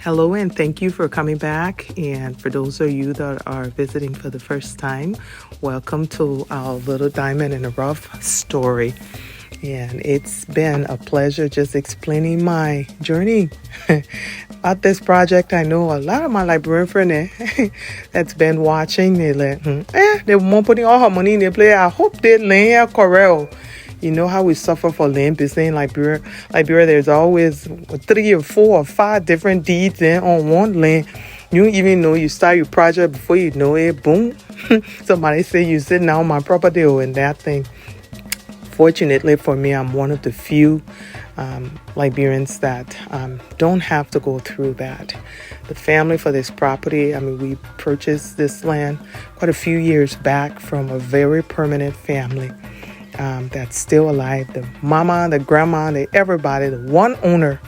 Hello, and thank you for coming back. And for those of you that are visiting for the first time, welcome to our little diamond in the rough story. And it's been a pleasure just explaining my journey about this project. I know a lot of my Liberian friends that's been watching, they're like, they won't put all her money in their play. I hope they land correct. You know how we suffer for land business in Liberia. Liberia, there's always 3 or 4 or 5 different deeds on one land. You don't even know you start your project before you know it. Boom. Somebody say you sitting on my property and that thing. Fortunately for me, I'm one of the few Liberians that don't have to go through that. The family for this property, we purchased this land quite a few years back from a very permanent family that's still alive. The mama, the grandma, everybody, the one owner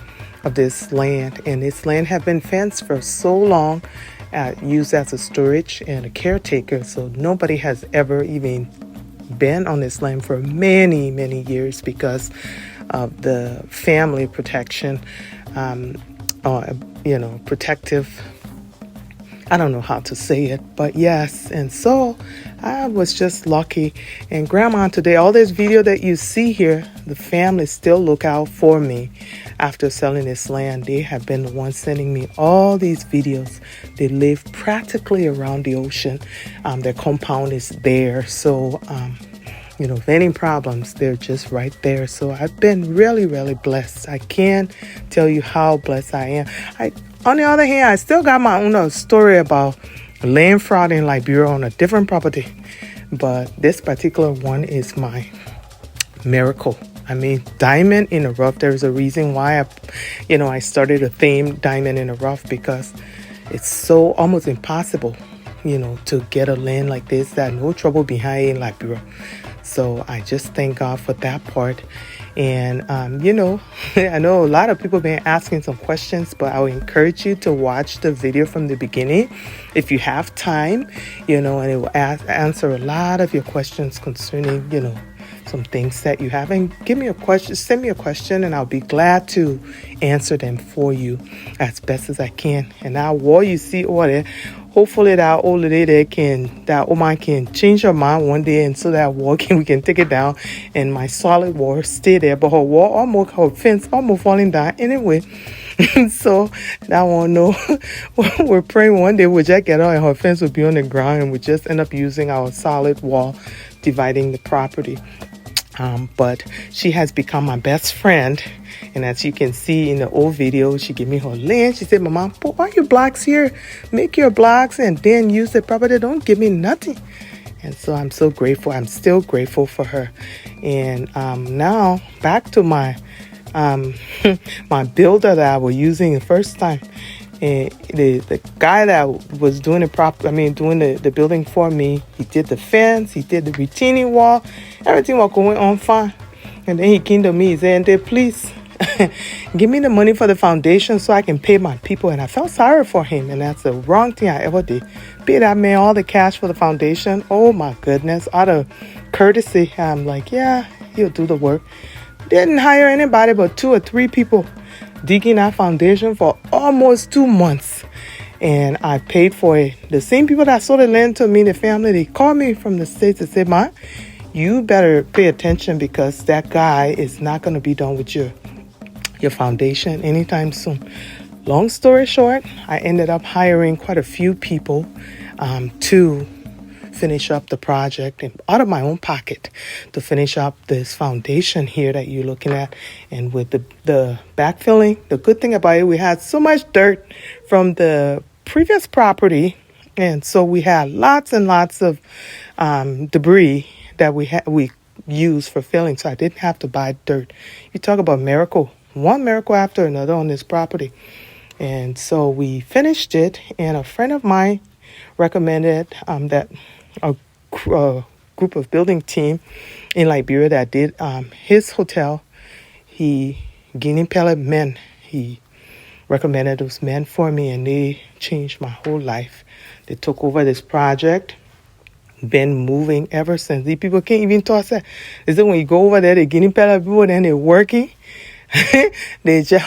of this land. And this land have been fenced for so long, used as a storage and a caretaker. So nobody has ever even been on this land for many, many years because of the family protection, protective. I don't know how to say it, but yes. And so I was just lucky. And Grandma, today, all this video that you see here, the family still look out for me after selling this land. They have been the ones sending me all these videos. They live practically around the ocean. Their compound is there. So, if any problems, they're just right there. So I've been really, really blessed. I can't tell you how blessed I am. On the other hand, I still got my own story about land fraud in Liberia on a different property. But this particular one is my miracle. Diamond in the rough. There's a reason why I started a theme, Diamond in the Rough, because it's so almost impossible, to get a land like this that no trouble behind in Liberia. So I just thank God for that part. And, I know a lot of people have been asking some questions, but I would encourage you to watch the video from the beginning if you have time, and it will answer a lot of your questions concerning, some things that you have. And give me a question, send me a question, and I'll be glad to answer them for you as best as I can. And now what you see over there, hopefully that old lady that woman can change her mind one day, and so that wall we can take it down, and my solid wall stay there. But her fence almost falling down anyway. So that one, no, we're praying one day we'll just get out and her fence will be on the ground, and we just end up using our solid wall dividing the property. But she has become my best friend. And as you can see in the old video, she gave me her land. She said, Mama, put all your blocks here. Make your blocks and then use the property. Don't give me nothing. And so I'm so grateful. I'm still grateful for her. And now back to my my builder that I was using the first time. And the guy that was doing the building for me, he did the fence, he did the retaining wall, everything was going on fine. And then he came to me, he said, please give me the money for the foundation so I can pay my people. And I felt sorry for him, and that's the wrong thing I ever did. Pay that man all the cash for the foundation. Oh my goodness, out of courtesy, I'm like, yeah, he'll do the work. Didn't hire anybody but 2 or 3 people digging that foundation for almost 2 months, and I paid for it. The same people that sold the land to me, the family, they called me from the States and said, Ma, you better pay attention because that guy is not going to be done with your foundation anytime soon. Long story short, I ended up hiring quite a few people to finish up the project, and out of my own pocket to finish up this foundation here that you're looking at. And with the backfilling, the good thing about it, we had so much dirt from the previous property, and so we had lots and lots of debris that we used for filling, so I didn't have to buy dirt. You talk about miracle, one miracle after another on this property. And so we finished it, and a friend of mine recommended that a group of building team in Liberia that did his hotel. Guinea pellet men. He recommended those men for me, and they changed my whole life. They took over this project. Been moving ever since. The people can't even toss that. Is that when you go over there, the Guinea pellet people, then they're working.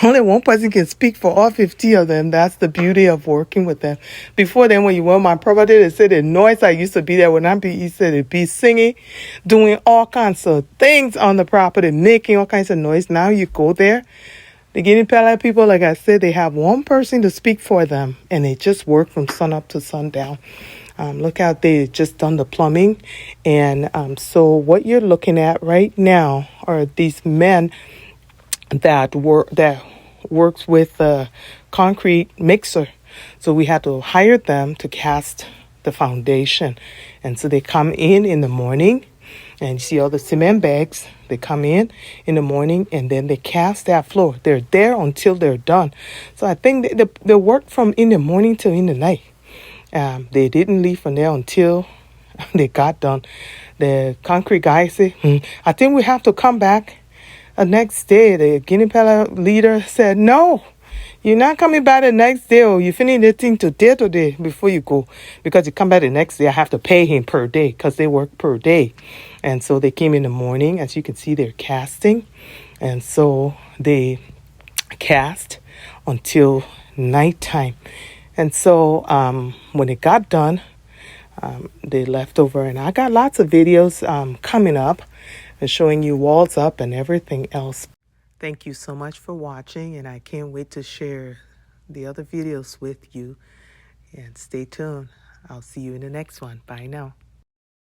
Only one person can speak for all 50 of them. That's the beauty of working with them. Before then, when you went on my property, they said the noise I used to be there when I be, he said it'd be singing, doing all kinds of things on the property, making all kinds of noise. Now you go there, the Guinea Pala people, like I said, they have one person to speak for them, and they just work from sun up to sundown. Look out, they just done the plumbing. And so what you're looking at right now are these men that works with a concrete mixer. So we had to hire them to cast the foundation. And so they come in the morning, and you see all the cement bags. They come in the morning, and then they cast that floor. They're there until they're done. So I think they work from in the morning till in the night. They didn't leave from there until they got done. The concrete guy said, I think we have to come back. The next day, the Guinea Pala leader said, no, you're not coming back the next day, or you finish the thing today before you go. Because you come back the next day, I have to pay him per day because they work per day. And so they came in the morning. As you can see, they're casting. And so they cast until nighttime. And so when it got done, they left over. And I got lots of videos coming up and showing you walls up and everything else. Thank you so much for watching, and I can't wait to share the other videos with you. And stay tuned. I'll see you in the next one. Bye now.